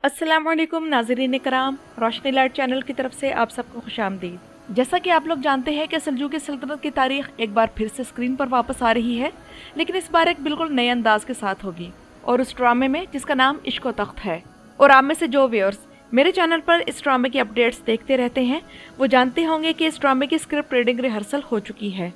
अस्सलाम वालेकुम नाज़रीन कराम, रोशनी लाइट चैनल की तरफ से आप सबको खुशामदीद। जैसा कि आप लोग जानते हैं कि सल्जूकी सल्तनत की तारीख एक बार फिर से स्क्रीन पर वापस आ रही है, लेकिन इस बार एक बिल्कुल नए अंदाज के साथ होगी और उस ड्रामे में जिसका नाम इश्क व तख्त है। और आप में से जो व्यूअर्स मेरे चैनल पर इस ड्रामे की अपडेट्स देखते रहते हैं वो जानते होंगे कि इस ड्रामे की स्क्रिप्ट रीडिंग रिहर्सल हो चुकी है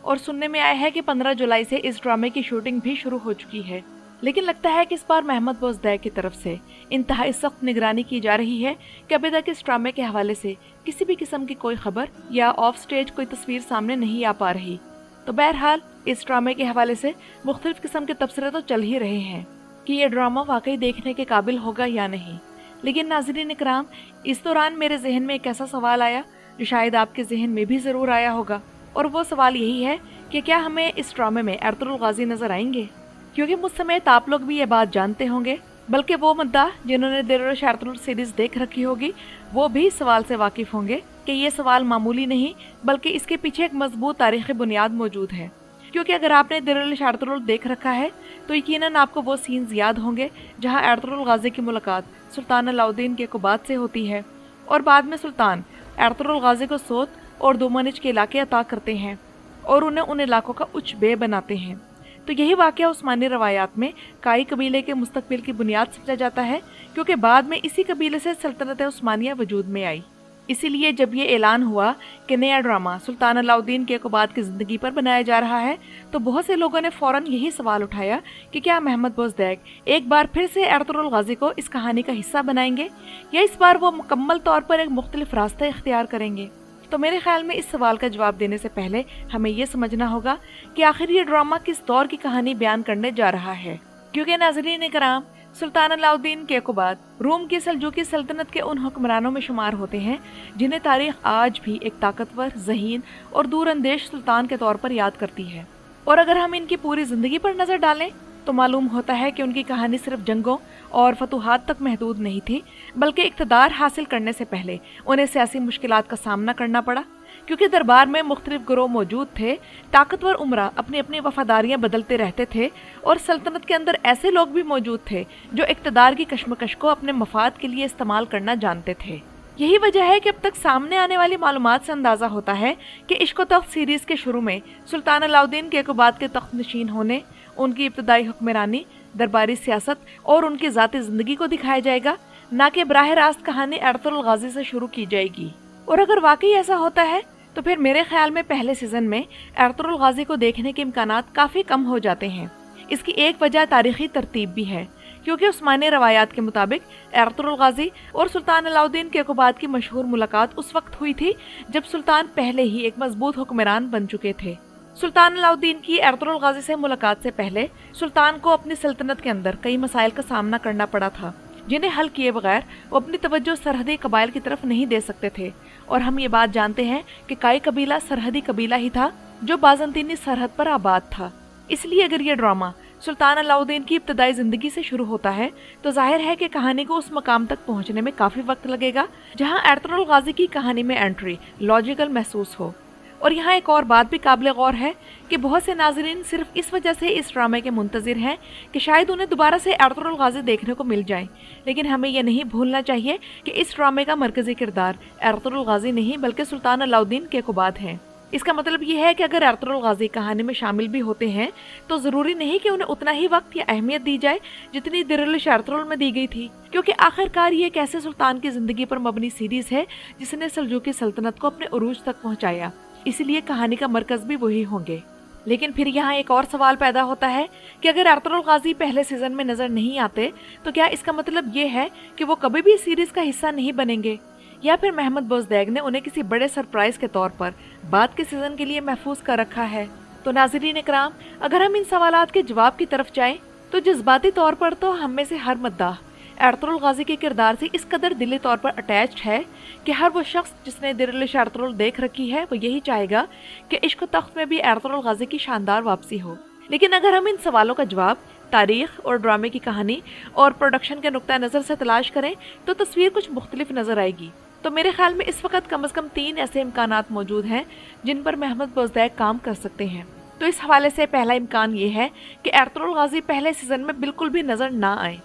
और सुनने में आया है कि 15 जुलाई से इस ड्रामे की शूटिंग भी शुरू हो चुकी है। लेकिन लगता है कि इस बार महमद बोज़दैक की तरफ से इंतहाई सख्त निगरानी की जा रही है कि अभी तक इस ड्रामे के हवाले से किसी भी किस्म की कोई खबर या ऑफ स्टेज कोई तस्वीर सामने नहीं आ पा रही। तो बहरहाल इस ड्रामे के हवाले से मुख्तलिफ किस्म के तबसरे तो चल ही रहे हैं कि ये ड्रामा वाकई देखने के काबिल होगा या नहीं। लेकिन नाज़रीन इकराम, इस दौरान मेरे जहन में एक ऐसा सवाल आया जो शायद आपके जहन में भी ज़रूर आया होगा, और वो सवाल यही है कि क्या हमें इस ड्रामे में एर्तुगरुल गाजी नज़र आएंगे? क्योंकि मुझ समेत आप लोग भी ये बात जानते होंगे, बल्कि वो मद्दाह जिन्होंने दिल-ए-रुश एर्तुगरुल सीरीज़ देख रखी होगी वो भी इस सवाल से वाकिफ़ होंगे कि ये सवाल मामूली नहीं बल्कि इसके पीछे एक मजबूत तारीख़ी बुनियाद मौजूद है। क्योंकि अगर आपने दिल-ए-रुश एर्तुगरुल देख रखा है तो यकीनन आपको वो सीन्स याद होंगे जहाँ एर्तुगरुल गाजी की मुलाकात सुल्तान अलाउद्दीन के कुबात से होती है और बाद में सुल्तान एर्तुगरुल गाजी को सोत और दोमनिज के इलाके अता करते हैं और उन्हें उन इलाकों का उच्च बे बनाते हैं। तो यही वाक़या उस्मानी रवायात में काई कबीले के मुस्तकबिल की बुनियाद समझा जाता है, क्योंकि बाद में इसी कबीले से सल्तनत उस्मानिया वजूद में आई। इसीलिए जब ये ऐलान हुआ कि नया ड्रामा सुल्तान अलाउद्दीन के कुबात की ज़िंदगी पर बनाया जा रहा है तो बहुत से लोगों ने फ़ौरन यही सवाल उठाया कि क्या महमद बोज़दैक एक बार फिर से एर्तुगरुल गाजी को इस कहानी का हिस्सा बनाएंगे या इस बार वो मुकम्मल तौर पर एक मुख्तलिफ रास्ता इख्तियार करेंगे। तो मेरे ख्याल में इस सवाल का जवाब देने से पहले हमें ये समझना होगा कि आखिर ये ड्रामा किस दौर की कहानी बयान करने जा रहा है। क्योंकि नाज़रीन कराम, सुल्तान अलाउद्दीन के कुबात रूम की सल्जूकी सल्तनत के उन हुक्मरानों में शुमार होते हैं जिन्हें तारीख आज भी एक ताकतवर, ज़हीन और दूरअंदेश सुल्तान के तौर पर याद करती है। और अगर हम इनकी पूरी ज़िंदगी पर नज़र डालें तो मालूम होता है कि उनकी कहानी सिर्फ जंगों और फतूहात तक महदूद नहीं थी, बल्कि इक़्तिदार हासिल करने से पहले उन्हें सियासी मुश्किलात का सामना करना पड़ा। क्योंकि दरबार में मुख्तलिफ गिरोह मौजूद थे, ताकतवर उमरा अपनी अपनी वफादारियाँ बदलते रहते थे और सल्तनत के अंदर ऐसे लोग भी मौजूद थे जो इक़्तिदार की कशमकश को अपने मफाद के लिए इस्तेमाल करना जानते थे। यही वजह है कि अब तक सामने आने वाली मालूमात से अंदाज़ा होता है कि इश्क व तख्त सीरीज़ के शुरू में सुल्तान अलाउद्दीन के कुबात के तख्त नशीन होने, उनकी इब्तदाई हुक्मरानी, दरबारी सियासत और उनकी ज़ाती ज़िंदगी को दिखाया जाएगा, ना कि बराह रास्त कहानी एर्तुगरुल गाजी से शुरू की जाएगी। और अगर वाकई ऐसा होता है तो फिर मेरे ख्याल में पहले सीज़न में एर्तुगरुल गाजी को देखने के इम्कानात काफ़ी कम हो जाते हैं। इसकी एक वजह तारीख़ी तरतीब भी है, क्योंकि उस्मानी रवायात के मुताबिक एर्तुगरुल गाजी और सुल्तान अलाउद्दीन के कुबात की मशहूर मुलाकात उस वक्त हुई थी जब सुल्तान पहले ही एक मजबूत हुक्मरान बन चुके थे। सुल्तान अलाउद्दीन की एर्तुगरुल गाजी से मुलाकात से पहले सुल्तान को अपनी सल्तनत के अंदर कई मसाइल का सामना करना पड़ा था जिन्हें हल किए बगैर वो अपनी तवज्जो सरहदी कबाइल की तरफ नहीं दे सकते थे। और हम ये बात जानते हैं कि काई कबीला सरहदी कबीला ही था जो बाज़ंतीनी सरहद पर आबाद था। इसलिए अगर ये ड्रामा सुल्तान अलाउद्दीन की इब्तदाई ज़िंदगी से शुरू होता है तो जाहिर है कि कहानी को उस मकाम तक पहुँचने में काफ़ी वक्त लगेगा जहाँ एर्तुगरुल गाजी की कहानी में एंट्री लॉजिकल महसूस हो। और यहाँ एक और बात भी काबिल गौर है कि बहुत से नाजरीन सिर्फ इस वजह से इस ड्रामे के मुंतज़िर हैं कि शायद उन्हें दोबारा से एर्तुगरुल गाजी देखने को मिल जाए। लेकिन हमें यह नहीं भूलना चाहिए कि इस ड्रामे का मरकज़ी किरदार एर्तुगरुल गाजी नहीं बल्कि सुल्तान अलाउद्दीन के कुबात हैं। इसका मतलब ये है कि अगर एर्तुगरुल गाजी कहानी में शामिल भी होते हैं तो ज़रूरी नहीं कि उन्हें उतना ही वक्त या अहमियत दी जाए जितनी दिल-ए-रुश एर्तुगरुल में दी गई थी, क्योंकि आखिरकार ये एक ऐसे सुल्तान की ज़िंदगी पर मबनी सीरीज़ है जिसने सल्जूकी सल्तनत को अपने उरूज तक पहुँचाया, इसलिए कहानी का मरकज़ भी वही होंगे। लेकिन फिर यहाँ एक और सवाल पैदा होता है कि अगर एर्तुगरुल गाजी पहले सीज़न में नज़र नहीं आते तो क्या इसका मतलब ये है कि वो कभी भी सीरीज़ का हिस्सा नहीं बनेंगे, या फिर महमद बोज़दैक ने उन्हें किसी बड़े सरप्राइज़ के तौर पर बाद के सीज़न के लिए महफूज कर रखा है। तो नाज़रीन इकराम, अगर हम इन सवालात के जवाब की तरफ जाएं तो जज्बाती तौर पर तो हम में से हर मद्दाह एर्तुगरुल गाजी के किरदार से इस कदर दिली तौर पर अटैच्ड है कि हर वो शख्स जिसने दिल-ए-रुश एर्तुगरुल देख रखी है वो यही चाहेगा कि इश्क व तख्त में भी एर्तुगरुल गाजी की शानदार वापसी हो। लेकिन अगर हम इन सवालों का जवाब तारीख और ड्रामे की कहानी और प्रोडक्शन के नुक्ता नज़र से तलाश करें तो तस्वीर कुछ मुख्तलिफ नज़र आएगी। तो मेरे ख्याल में इस वक्त कम अज़ कम 3 ऐसे इम्कानात मौजूद हैं जिन पर महमद बोज़दैक काम कर सकते हैं। तो इस हवाले से पहला इम्कान ये है कि एर्तुगरुल गाजी पहले सीज़न में बिल्कुल भी नज़र ना आए।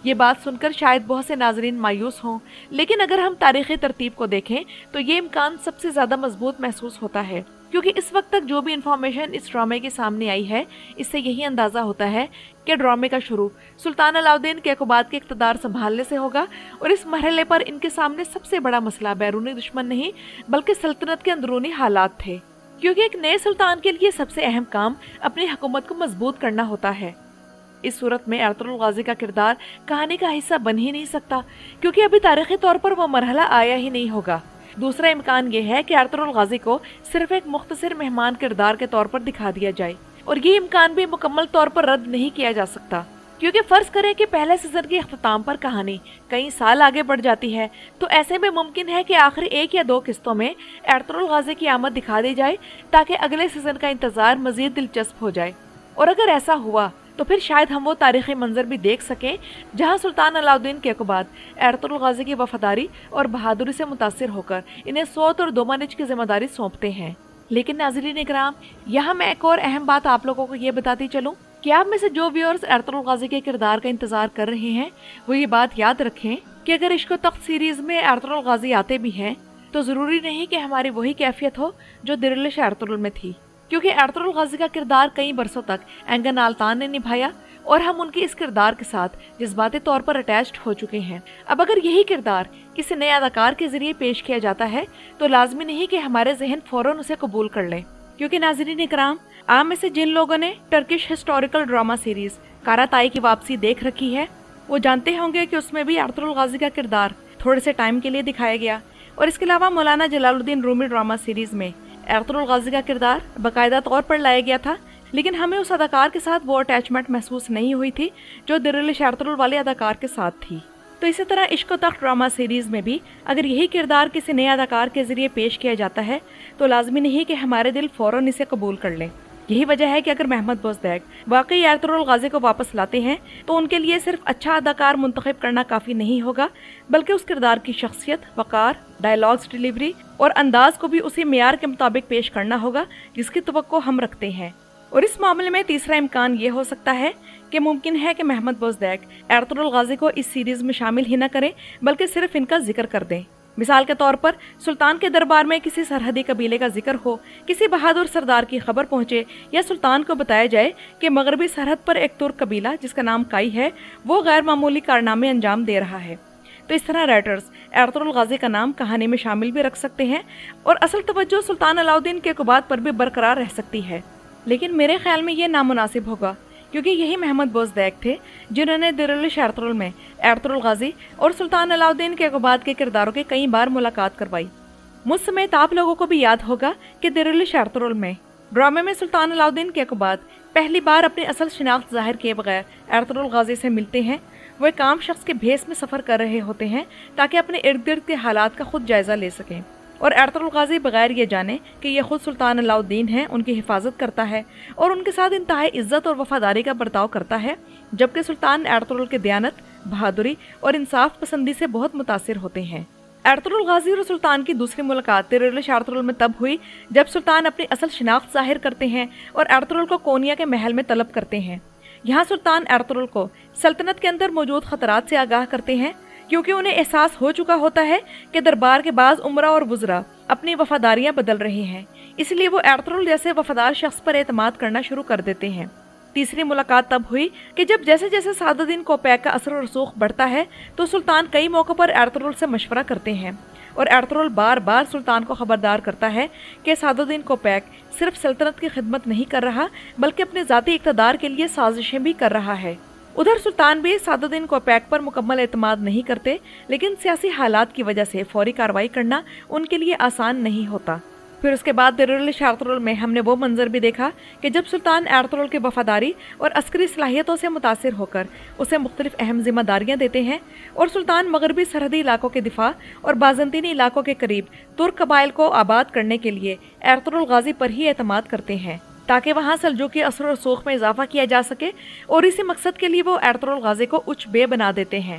یہ بات سن کر شاید بہت سے ناظرین مایوس ہوں، لیکن اگر ہم تاریخی ترتیب کو دیکھیں تو یہ امکان سب سے زیادہ مضبوط محسوس ہوتا ہے، کیونکہ اس وقت تک جو بھی انفارمیشن اس ڈرامے کے سامنے آئی ہے، اس سے یہی اندازہ ہوتا ہے کہ ڈرامے کا شروع سلطان علاؤدین کیقوباد کے اقتدار سنبھالنے سے ہوگا، اور اس مرحلے پر ان کے سامنے سب سے بڑا مسئلہ بیرونی دشمن نہیں بلکہ سلطنت کے اندرونی حالات تھے، کیونکہ ایک نئے سلطان کے لیے سب سے اہم کام اپنی حکومت کو مضبوط کرنا ہوتا ہے۔ اس صورت میں ارطغرل غازی کا کردار کہانی کا حصہ بن ہی نہیں سکتا، کیونکہ ابھی تاریخی طور پر وہ مرحلہ آیا ہی نہیں ہوگا۔ دوسرا امکان یہ ہے کہ ارطغرل غازی کو صرف ایک مختصر مہمان کردار کے طور پر دکھا دیا جائے، اور یہ امکان بھی مکمل طور پر رد نہیں کیا جا سکتا، کیونکہ فرض کریں کہ پہلے سیزن کے اختتام پر کہانی کئی سال آگے بڑھ جاتی ہے، تو ایسے میں ممکن ہے کہ آخری 1 یا 2 قسطوں میں ارطغرل غازی کی آمد دکھا دی جائے تاکہ اگلے سیزن کا انتظار مزید دلچسپ ہو جائے۔ اور اگر ایسا ہوا تو پھر شاید ہم وہ تاریخی منظر بھی دیکھ سکیں جہاں سلطان علاؤدین کیقوباد ارطغرل غازی کی وفاداری اور بہادری سے متاثر ہو کر انہیں سوت اور دومانچ کی ذمہ داری سونپتے ہیں۔ لیکن ناظرین اکرام، یہاں میں ایک اور اہم بات آپ لوگوں کو یہ بتاتی چلوں کہ آپ میں سے جو ویورز ارطغرل غازی کے کردار کا انتظار کر رہے ہیں وہ یہ بات یاد رکھیں کہ اگر عشق و تخت سیریز میں ارطغرل غازی آتے بھی ہیں تو ضروری نہیں کہ ہماری وہی کیفیت ہو جو درلش ارطغرل میں تھی، کیونکہ ارطغرل غازی کا کردار کئی برسوں تک اینگن آلتان نے نبھایا اور ہم ان کی اس کردار کے ساتھ جذباتی طور پر اٹیچڈ ہو چکے ہیں۔ اب اگر یہی کردار کسی نئے اداکار کے ذریعے پیش کیا جاتا ہے تو لازمی نہیں کہ ہمارے ذہن فوراً اسے قبول کر لیں، کیونکہ ناظرین اکرام، آپ میں سے جن لوگوں نے ٹرکش ہسٹوریکل ڈرامہ سیریز کاراتائی کی واپسی دیکھ رکھی ہے وہ جانتے ہوں گے کہ اس میں بھی ارطغرل غازی کا کردار تھوڑے سے ٹائم کے لیے دکھایا گیا، اور اس کے علاوہ مولانا جلال الدین رومی ڈرامہ سیریز میں ارطغرل غازی کا کردار باقاعدہ طور پر لایا گیا تھا، لیکن ہمیں اس اداکار کے ساتھ وہ اٹیچمنٹ محسوس نہیں ہوئی تھی جو درلش ارطغرل والے اداکار کے ساتھ تھی۔ تو اسی طرح عشق و تخت ڈرامہ سیریز میں بھی اگر یہی کردار کسی نئے اداکار کے ذریعے پیش کیا جاتا ہے تو لازمی نہیں کہ ہمارے دل فوراً اسے قبول کر لیں۔ یہی وجہ ہے کہ اگر محمد بوزدیگ واقعی ارطغرل غازی کو واپس لاتے ہیں تو ان کے لیے صرف اچھا اداکار منتخب کرنا کافی نہیں ہوگا، بلکہ اس کردار کی شخصیت، وقار، ڈائیلاگز ڈیلیوری اور انداز کو بھی اسی معیار کے مطابق پیش کرنا ہوگا جس کی توقع ہم رکھتے ہیں۔ اور اس معاملے میں تیسرا امکان یہ ہو سکتا ہے کہ ممکن ہے کہ محمد بوزدیگ ارطغرل غازی کو اس سیریز میں شامل ہی نہ کریں بلکہ صرف ان کا ذکر کر دیں۔ مثال کے طور پر سلطان کے دربار میں کسی سرحدی قبیلے کا ذکر ہو، کسی بہادر سردار کی خبر پہنچے، یا سلطان کو بتایا جائے کہ مغربی سرحد پر ایک ترک قبیلہ جس کا نام کائی ہے وہ غیر معمولی کارنامے انجام دے رہا ہے۔ تو اس طرح رائٹرز ارطغرل غازی کا نام کہانی میں شامل بھی رکھ سکتے ہیں اور اصل توجہ سلطان علاؤدین کیقوباد پر بھی برقرار رہ سکتی ہے، لیکن میرے خیال میں یہ نامناسب ہوگا، کیونکہ یہی محمد بوزدیگ تھے جنہوں نے درلش ارطغرل میں ارطغرل غازی اور سلطان علاؤدین کیقوباد کے کرداروں کی کئی بار ملاقات کروائی۔ مجھ سمیت آپ لوگوں کو بھی یاد ہوگا کہ درلش ارطغرل میں ڈرامے میں سلطان علاؤدین کیقوباد پہلی بار اپنی اصل شناخت ظاہر کیے بغیر ارطغرل غازی سے ملتے ہیں۔ وہ ایک عام شخص کے بھیس میں سفر کر رہے ہوتے ہیں تاکہ اپنے ارد گرد کے حالات کا خود جائزہ لے سکیں، اور ارطغرل غازی بغیر یہ جانے کہ یہ خود سلطان علاؤدین ہیں ان کی حفاظت کرتا ہے اور ان کے ساتھ انتہائی عزت اور وفاداری کا برتاؤ کرتا ہے، جبکہ سلطان ارطغرل کے دیانت، بہادری اور انصاف پسندی سے بہت متاثر ہوتے ہیں۔ ارطغرل غازی اور سلطان کی دوسری ملاقات درلش ارطغرل میں تب ہوئی جب سلطان اپنی اصل شناخت ظاہر کرتے ہیں اور ارطغرل کو کونیا کے محل میں طلب کرتے ہیں۔ یہاں سلطان ارطغرل کو سلطنت کے اندر موجود خطرات سے آگاہ کرتے ہیں، کیونکہ انہیں احساس ہو چکا ہوتا ہے کہ دربار کے بعض امراء اور وزراء اپنی وفاداریاں بدل رہے ہیں، اس لیے وہ ارطغرل جیسے وفادار شخص پر اعتماد کرنا شروع کر دیتے ہیں۔ تیسری ملاقات تب ہوئی کہ جب جیسے جیسے سعد الدین کوپیک کا اثر و رسوخ بڑھتا ہے تو سلطان کئی موقع پر ارطغرل سے مشورہ کرتے ہیں، اور ارطغرل بار بار سلطان کو خبردار کرتا ہے کہ سعد الدین کوپیک صرف سلطنت کی خدمت نہیں کر رہا بلکہ اپنے ذاتی اقتدار کے لیے سازشیں بھی کر رہا ہے۔ ادھر سلطان بھی سعد الدین کوپیک پر مکمل اعتماد نہیں کرتے، لیکن سیاسی حالات کی وجہ سے فوری کارروائی کرنا ان کے لیے آسان نہیں ہوتا۔ پھر اس کے بعد درلش ارطغرل میں ہم نے وہ منظر بھی دیکھا کہ جب سلطان ارطغرل کی وفاداری اور عسکری صلاحیتوں سے متاثر ہو کر اسے مختلف اہم ذمہ داریاں دیتے ہیں، اور سلطان مغربی سرحدی علاقوں کے دفاع اور بازنطینی علاقوں کے قریب ترک قبائل کو آباد کرنے کے لیے ارطغرل غازی پر ہی اعتماد کرتے ہیں تاکہ وہاں سلجوقی اثر و رسوخ میں اضافہ کیا جا سکے، اور اسی مقصد کے لیے وہ ارطغرل غازی کو اچ بے بنا دیتے ہیں۔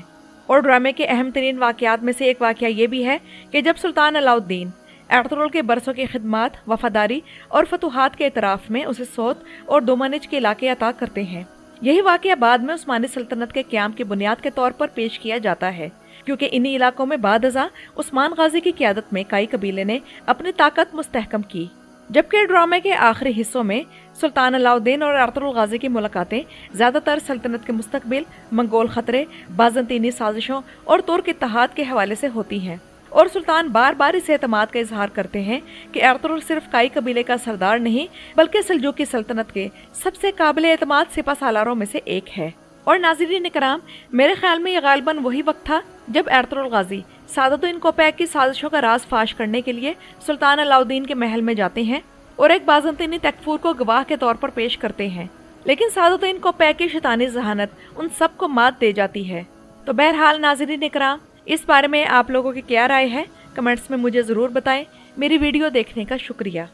اور ڈرامے کے اہم ترین واقعات میں سے ایک واقعہ یہ بھی ہے کہ جب سلطان علاؤدین ارطغرل کے برسوں کی خدمات، وفاداری اور فتوحات کے اعتراف میں اسے سوت اور دومانچ کے علاقے عطا کرتے ہیں۔ यही वाकया बाद में उस्मानी सल्तनत के क़याम की बुनियाद के तौर पर पेश किया जाता है, क्योंकि इन्हीं इलाकों में बादअज़ा उस्मान गाजी की क़यादत में काई कबीले ने अपनी ताकत मुस्तहकम की। जबकि ड्रामे के आखिरी हिस्सों में सुल्तान अलाउद्दीन और अर्तुगरुल गाजी की मुलाकातें ज़्यादातर सल्तनत के मुस्तकबिल, मंगोल खतरे, बाज़ंतीनी साजिशों और तुर्क इत्तेहाद के हवाले से होती हैं, और सुल्तान बार बार इस एतमाद का इजहार करते हैं कि अर्तुगरुल सिर्फ काई कबीले का सरदार नहीं बल्कि सल्जूकी सल्तनत के सबसे काबिल एतमाद सिपह सालारों में से एक है। और नाज़रीन इकराम, मेरे ख्याल में ये गालिबन वही वक्त था जब अर्तुगरुल गाजी सादतुद्दीन कोपैक की साजिशों का राज फाश करने के लिए सुल्तान अलाउद्दीन के महल में जाते हैं और एक बाज़ंतीनी तकफूर को गवाह के तौर पर पेश करते हैं, लेकिन सादतुद्दीन कोपैक की शैतानी ज़हानत उन सबको मात दे जाती है। तो बहरहाल नाज़रीन इकराम, इस बारे में आप लोगों की क्या राय है, कमेंट्स में मुझे ज़रूर बताएं। मेरी वीडियो देखने का शुक्रिया।